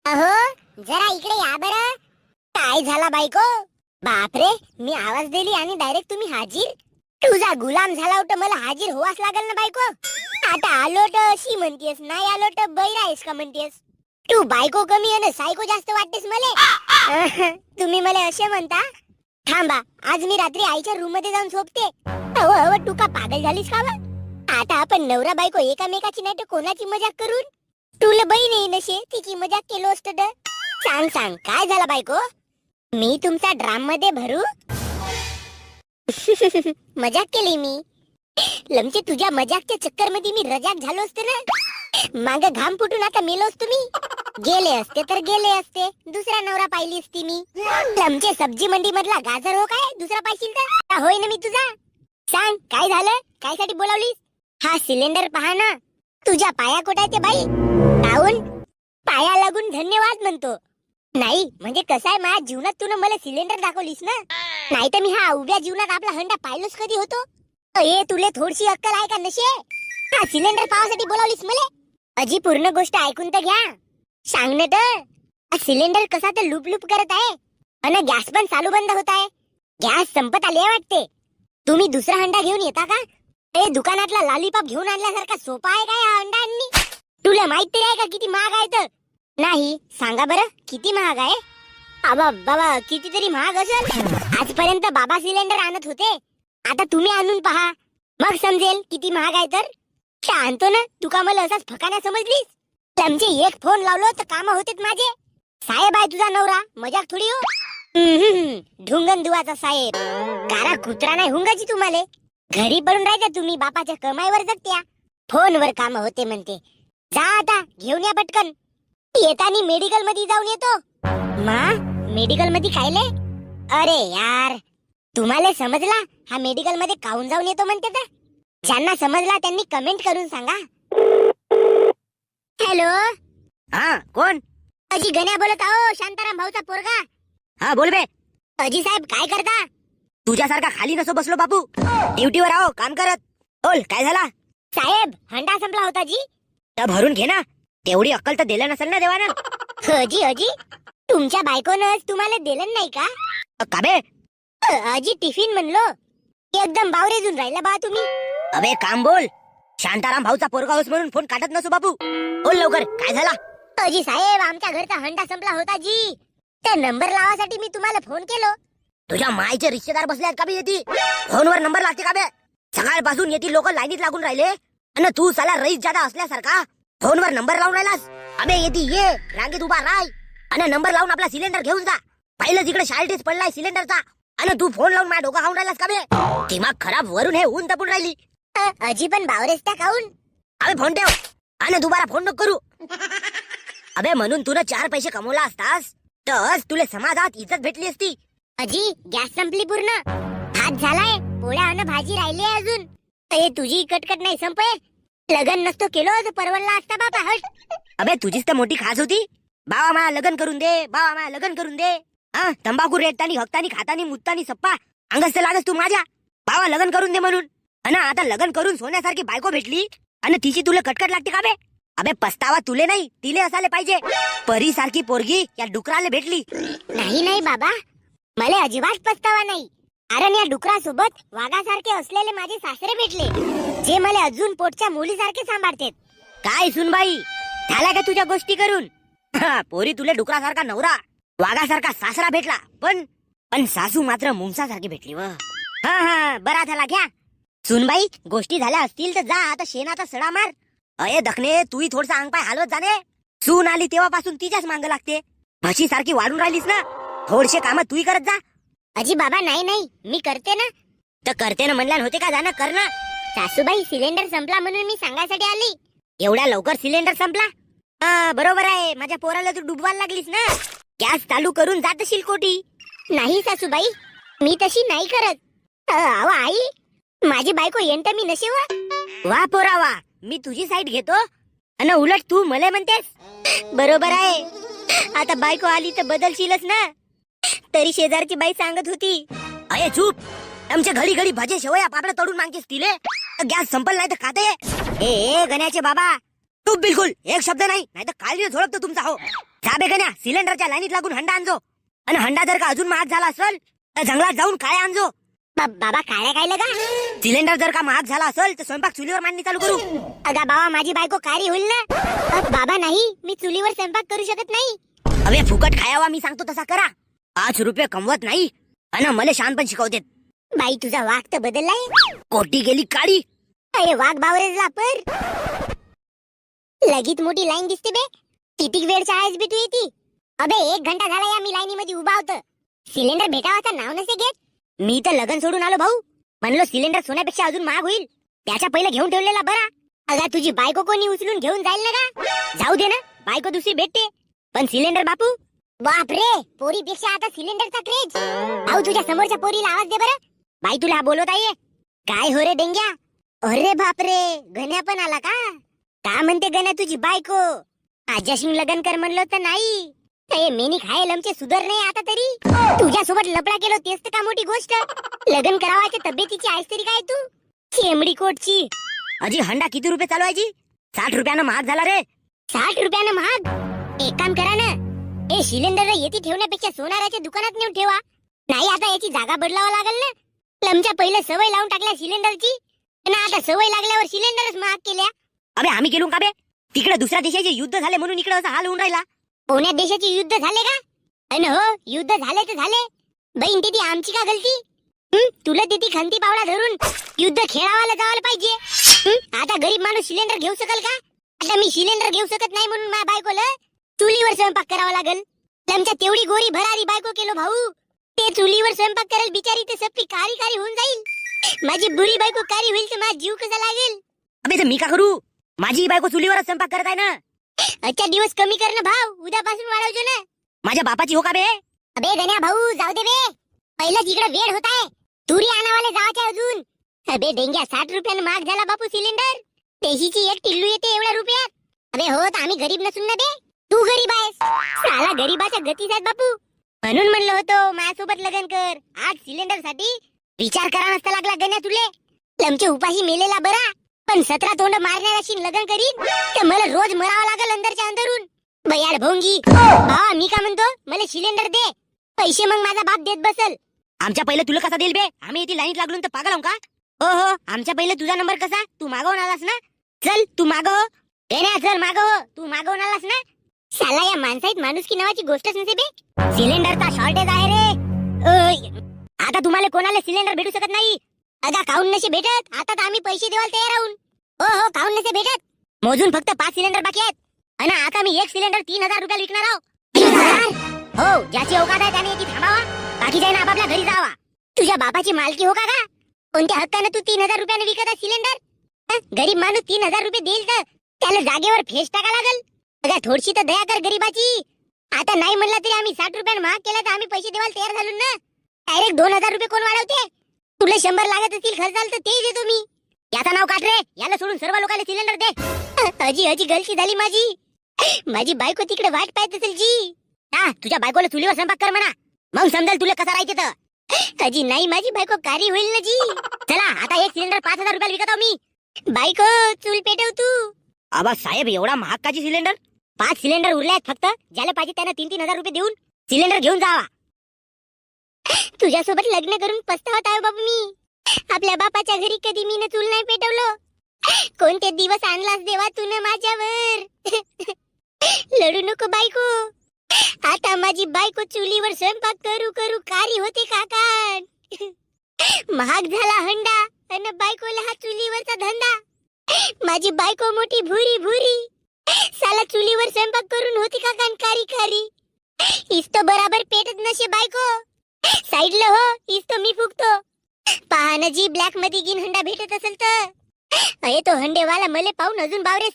अहो जरा इकडे या बरं. काय झाला बायको? बापरे, मी आवाज दिली आणि डायरेक्ट तुम्ही हाजीर. तुझा गुलाम झाला होता, मला हाजीर होवाच लागल ना बायको. आता आलो तर अशी म्हणतेस, नाही आलो तर बैरा आहेस का म्हणतेस? तू बायको कमी आहे ना सायको जास्त वाटतेस मले. तुम्ही मला असे म्हणता? थांबा, आज मी रात्री आईच्या रूम मध्ये जाऊन झोपते. अहो अहो, तू का पागल झालीस का? आता आपण नवरा बायको एकामेकाची नाही तर कोणाची मजाक करून? तुला बहीण आहे नशे, तिची मजाक केलो असत तर. सांग सांग, काय झाला बायको? मी तुमचा ड्राम मध्ये भरू? मजाक केली मी. लमचे तुझ्या मजाकच्या चक्कर मध्ये मी रजाक झालो असते ना. माग घाम फुटून आता मेलो असतो मी. गेले असते तर गेले असते, दुसरा नवरा पाहिली असती मी. लमचे सब्जी मंडी मधला गाजर हो काय दुसरा पाहिशील तर होय ना मी तुझा. सांग काय झालं, काय साठी बोलावलीस? हा सिलेंडर पहा ना. तुझ्या पाया कोटायचे बाई. काऊन? पाया लागून धन्यवाद म्हणतो. नाही म्हणजे कसं आहे, माझ्या जीवनात तू मला सिलेंडर दाखवलीस ना. नाही तर मी हा उभ्या जीवनात आपला हंडा पाहिलोच कधी होतो. ए तुले थोडीशी अक्कल आहे का नशे? हा सिलेंडर पावासाठी बोलावलीस मला? अजी पूर्ण गोष्ट ऐकून तर घ्या. सांग ना तर. सिलेंडर कसा तर लूप लूप करत आहे आणि गॅस पण चालू बंद होत आहे. गॅस संपत आले वाटते. तुम्ही दुसरा हंडा घेऊन येता का? ए दुकानातला लॉलीपॉप घेऊन आणल्यासारखा सोपा आहे काय हा हंडा आणणी? तुला माहित तरी आहे का किती महाग आहे तर? नाही, सांगा बरं किती महाग आहे? बाबा बाबा, कितीतरी महाग असेल. आजपर्यंत बाबा सिलेंडर आणत होते, आता तुम्ही आणून पहा, मग समजेल किती महाग आहे तर. आणतो ना, तू का मला असाच फकाना समजलीस? तुमचे एक फोन लावलो तर काम होतेत माझे. साहेब आहे तुझा नवरा, मजाक थोडी हो. ढुंगन दुवाचा साहेब. कारा कुत्रा नाही हुंगाची तुम्हाला. घरी पडून राहायचं तुम्ही, बापाच्या कमाईवर जगत्या. फोनवर काम होते म्हणते. जा आता घेऊन या पटकन. येतानी मेडिकल मध्ये जाऊन येतो. मा मेडिकल मध्ये कायले? अरे यार, तुम्हाला समजला हा मेडिकल मध्ये काऊन जाऊन येतो म्हणते तर? ज्यांना समजला त्यांनी कमेंट करून सांगा. हॅलो, हा कोण? अजी गण्या बोलत आहो, शांताराम भाऊचा पोरगा. हा बोल बे. अजी साहेब काय करता? तुझ्यासारखा खाली नसो बसलो बापू, ड्युटीवर आहो काम करत. बोल काय झाला? साहेब हंडा संपला होता जी. तर भरून घे ना, तेवढी अक्कल तर दिलं नसेल ना देवानं. अजी अजी, तुमच्या बायकोनं तुम्हाला दिलं नाही का? का बे? अजी टिफिन म्हणलो, एकदम बावरेजून राहिला बा तुम्ही. अबे काम बोल. शांताराम भाऊचा पोरगा होस म्हणून फोन काटत नसो बापू. बोल लवकर काय झाला? अजी साहेब, आमच्या घरचा हंडा संपला होता जी. त्या नंबर लावासाठी मी तुम्हाला फोन केलो. तुझ्या मायचे रिश्तेदार बसले आहेत का बे? येती फोनवर नंबर लागते का बे? सकाळपासून येती लोक लाईनीत लागून राहिले आणि तू साला रईस जादा असल्यासारखा फोनवर नंबर लावून राहिलास. अबे येती ये रांगेत उभा राय आणि नंबर लावून आपला सिलेंडर घेऊन जा. पहिलं तिकडे शाळेतच पडलाय सिलेंडरचा आणि तू फोन लावून माझ्या डोका खाऊन राहिलास का बे? दिमाग खराब वरून हे ऊन तपून राहिली. अजी पण बावरेस त्या काऊन? अबे फोन ठेव आणि दुबारा फोन नको करू. अबे म्हणून तुला 4 पैसे कमवला असतास तर आज तुला समाजात इज्जत भेटली असती. अजी गॅस संपली पूर्ण, भात झालाय, पोळ्या आणि भाजी राहिली आहे अजून. हे तुझी कटकट नाही संपये. लग्न नसतो केलो तर परवडला असता बाबा. हट. अबे तुझीच तर मोठी खास होती. बाबा मला लग्न करून दे, बाबा मला लग्न करून दे. हा तंबाखू रेटतानी हक्तानी खातानी मुत्तानी सप्पा अंगच तर लागस तू माझ्या. बाबा लग्न करून दे म्हणून. आणि आता लग्न करून सोन्यासारखी बायको भेटली आणि तिची तुला कटकट लागते का बे? अबे पस्तावा तुले नाही तिले असायला पाहिजे. परी सारखी पोरगी या डुकराला भेटली. नाही नाही बाबा, मला अजिबात पस्तावा नाही. कारण या डुकरासोबत वाघासारखे असलेले माझे सासरे भेटले, जे मला अजून पोटच्या मुलीसारखे सांभाळतात. काय सुनबाई, झाला का तुझ्या गोष्टी करून? पोरी तुले डुकरासारखा नवरा, वाघासारखा सासरा भेटला, पण सासू मात्र मुंगसासारखी भेटली व. हा बरा झाला घ्या. सुनबाई गोष्टी झाल्या असतील तर जा आता शेणाचा सडा मार. अये दखने तूही थोडसा अंग पाय हलवत जाणे. सून आली तेव्हापासून तिच्याच मांग लागते. म्हशी सारखी वाढून राहिलीस ना, थोडशे काम तूही करत जा. अजी बाबा नाही नाही, मी करते ना. तर करते ना म्हणल्यान होते का? जाणं कर ना. सासूबाई सिलेंडर संपला म्हणून मी सांगायसाठी आली. एवढ्या लवकर सिलेंडर संपला? बरोबर आहे, माझ्या पोराला तू डुबवायला लागलीस ना. गॅस चालू करून जात अशील कोटी. नाही सासूबाई, मी तशी नाही करत. अहो आई, माझी बायको येंट मी नशे वा पोरा वा, मी तुझी साईड घेतो आणि उलट तू मला म्हणतेस. बरोबर आहे, आता बायको आली तर बदलशीलच ना. तरी शेजारची बाई सांगत होती, अये चूप, आमच्या घडी घडी भाजे शेवया पापड तोडून मागतेस तिले. गॅस संपल नाही तर खाते. ए गण्याचे बाबा, तू बिलकुल एक शब्द नाही तर काळजी झोडपतो तुमचा हो. जा बेगण्या सिलेंडरच्या लाईनीत लागून हंडा आणजो. आणि हंडा जर का अजून महाग झाला असेल तर जंगलात जाऊन काय आणजो. बाबा काय काय लगा? सिलेंडर जर का महाग झाला असेल तर स्वयंपाक चुलीवर मांडणी चालू करू. अगा बाबा माझी बायको कारी होईल ना. बाबा नाही, मी चुलीवर स्वयंपाक करू शकत नाही. अबे फुकट खायावा मी सांगतो तसा करा. 5 रुपये कमवत नाही आणि मला शान पण शिकवतेत. बाई तुझा वाघ तर बदललाय. कोटी गेली काळी. अरे वाघ बावरेजला पर लगीत मोठी लाईन दिसते बे. किती वेळच्या आहेस बे तू येती? अबे 1 घंटा झाला या मी लाईनीमध्ये उभा होतो. सिलेंडर भेटावाचा नाव नसे घेत. मी तर लगन सोडून आलो भाऊ. म्हणलो सिलेंडर सोन्यापेक्षा अजून महाग होईल, त्याच्या पहिले घेऊन ठेवलेला बरा. अगा तुझी बायको कोणी उचलून घेऊन जाईल ना का? जाऊ दे ना, बायको दुसरी भेटते, पण सिलेंडर बापू. बाप रे, पोरीपेक्षा आता सिलेंडरचा क्रेज. भाऊ तुझ्या समोरच्या पोरीला आवाज दे बरं. बाई तुला बोलवत आहे. काय हो रे डेंग्या? अरे बाप रे, गण्या पण आला का म्हणते गण्या तुझी बायको? आज्याशी लग्न कर म्हणलं तर नाही. ते मेनी खायला आमचे सुधर नाही आता तरी. तुझ्यासोबत लपडा केलो तेच तर का मोठी गोष्ट. लग्न करावाच्या तब्येतीची आहेस तरी काय तू? चेमडी कोटची. अजी हंडा किती रुपये चालू आहे जी? 60 रुपयानं महाग झाला रे. 60 रुपयानं महाग? एक काम करा ना, हे सिलेंडर येथे ठेवण्यापेक्षा सोनाराच्या दुकानात नेऊन ठेवा. नाही आता याची जागा बदलावा लागेल ना. लमच्या पहिले सवय लावून टाकल्या सिलेंडरची, आणि आता सवय लागल्यावर सिलेंडरच महाग केल्या. अबे आम्ही गेलो का बे? तिकडे दुसऱ्या देशाचे युद्ध झाले म्हणून इकडे असा हाल होऊन राहिला. कोण्या देशाचे युद्ध झाले का? अन हो, युद्ध झाले तर झाले. बहीण ती आमची का गलती? तुला तिथे खंती पावडा धरून युद्ध खेळावाला जायला पाहिजे. आता गरीब माणूस सिलेंडर घेऊ शकेल का? आता मी सिलेंडर घेऊ शकत नाही म्हणून माझ्या बायकोला चुलीवर स्वयंपाक करावा लागल. आमच्या तेवढी गोरी भरारी बायको केलो भाऊ. ते चुलीवर स्वयंपाक करेल बिचारी तर सप्पी कारी कारी होऊन जाईल. माझी बुरी बायको कारी होईल तर माझा जीव कसा लागेल? अबे तर मी का करू? माझी बायको चुलीवरच स्वयंपाक करत आहे ना. अच्छा दिवस कमी कर ना भाऊ, उद्यापासून वाढवજો ना. माझ्या बापाची हो का बे? अबे गण्या भाऊ जाऊ दे बे, पहिलं तिकडे वेळ होत आहे. तुरी आणावाले जायचे अजून. अबे डेंग्या 60 रुपयानं महाग झाला बापू सिलेंडर. देशीची एक टिल्लू येते एवढ्या रुपयात. अबे हो तर आम्ही गरीब नसून ना बे. तू गरीब आहेस. साला गरीबाच्या गतीत आहेत बापू. म्हणून म्हणलं होतं माझ्यासोबत लग्न कर. आज सिलेंडर साठी विचार करा नसता लागला गण्या तुले. लमचे उपाशी मेलेला बरा, पण 17 तोंड मारण्याशी लग्न करीन तर मला रोज मरावं लागल अंदरच्या अंदरून. बयाड भोंगी. भावा मी का म्हणतो, मला सिलेंडर दे. पैसे मग माझा बाप देत बसल. आमच्या पहिले तुला कसा देईल बे? आम्ही इथे लाईनीत लागलो तर पागल आहो का? हो हो, आमच्या पहिले तुझा नंबर कसा? तू मागवून आलास ना. चल तू मागव. चल मागव. तू मागवून आलास ना. साला या माणसाईत माणुसकी नावाची गोष्टच नसे बे. सिलेंडरचा शॉर्टेज आहे रे. आता तुम्हाला कोणाला सिलेंडर भेटू शकत नाही. अगा काऊन नसे भेटत? आता तर आम्ही पैसे देवायला तयार आहोत. हो हो, काऊन नसे भेटत? मोजून फक्त 5 सिलेंडर बाकी आहेत. आणि आता मी एक सिलेंडर 3000 रुपयाला विकणार आहोत. 3000? हो, ज्याची औकात आहे त्याने येथे थांबावा, बाकी जाईन आपापल्या घरी जावा. तुझ्या बापाची मालकी हो का? कोणत्या हक्कानं तू 3000 रुपयाने विकत आहे सिलेंडर? गरीब माणूस 3000 रुपये देईल तर त्याला जागेवर फेस टाका लागल. अगा थोडीशी तर दया कर गरीबाची. आता नाही म्हणला तरी आम्ही 60 रुपयानं महाग केला तर आम्ही पैसे देवायला तयार झालो ना. डायरेक्ट 2000 रुपये कोण वाढवते? तुला 100 लागत असतील खर्च झालं तर तेही देतो मी. याचा नाव काढ रे. याला सोडून सर्व लोकांना सिलेंडर दे. अजी गलती झाली माझी. माझी बायको तिकडे वाट पाहत असेल जी. हा, तुझ्या बायकोला चुलीवर स्वयंपाक कर म्हणा, मग समजेल तुला कसं राहायचं तर. अजी नाही, माझी बायको कारी होईल ना जी. चला आता एक सिलेंडर 5000 रुपयाला विकत आहो मी. बायको चूल पेटव तू. आबा साहेब एवढा महाग काची सिलेंडर? 5 सिलेंडर उरले आहेत फक्त. ज्याला पाहिजे त्यानं 3-3000 रुपये देऊन सिलेंडर घेऊन जावा. तुझ्यासोबत लग्न करून पस्तावत आहे बाबू मी. आपल्या बापाच्या घरी कधी मी चूल नाही पेटवलं. कोणते दिवस आणलास देवा तून माझ्यावर. लढू नको बायको. आता माझी बायको चुलीवर स्वयंपाक करू करू कारी होते काका. महाग झाला हंडा आणि बायकोला हा चुलीवरचा धंदा. माझी बायको मोठी भुरी भुरी. साला चुलीवर स्वयंपाक करून होती काका कारी कारी. इस्तो बराबर पेटत नसे बायको. साईडला हो, इस्तो मी फुकतो. पहा ना जी, ब्लॅक मध्ये गिन हंडा भेटत असेल तर. अरे तो हंडेवाला मले पाहून अजून बावरेस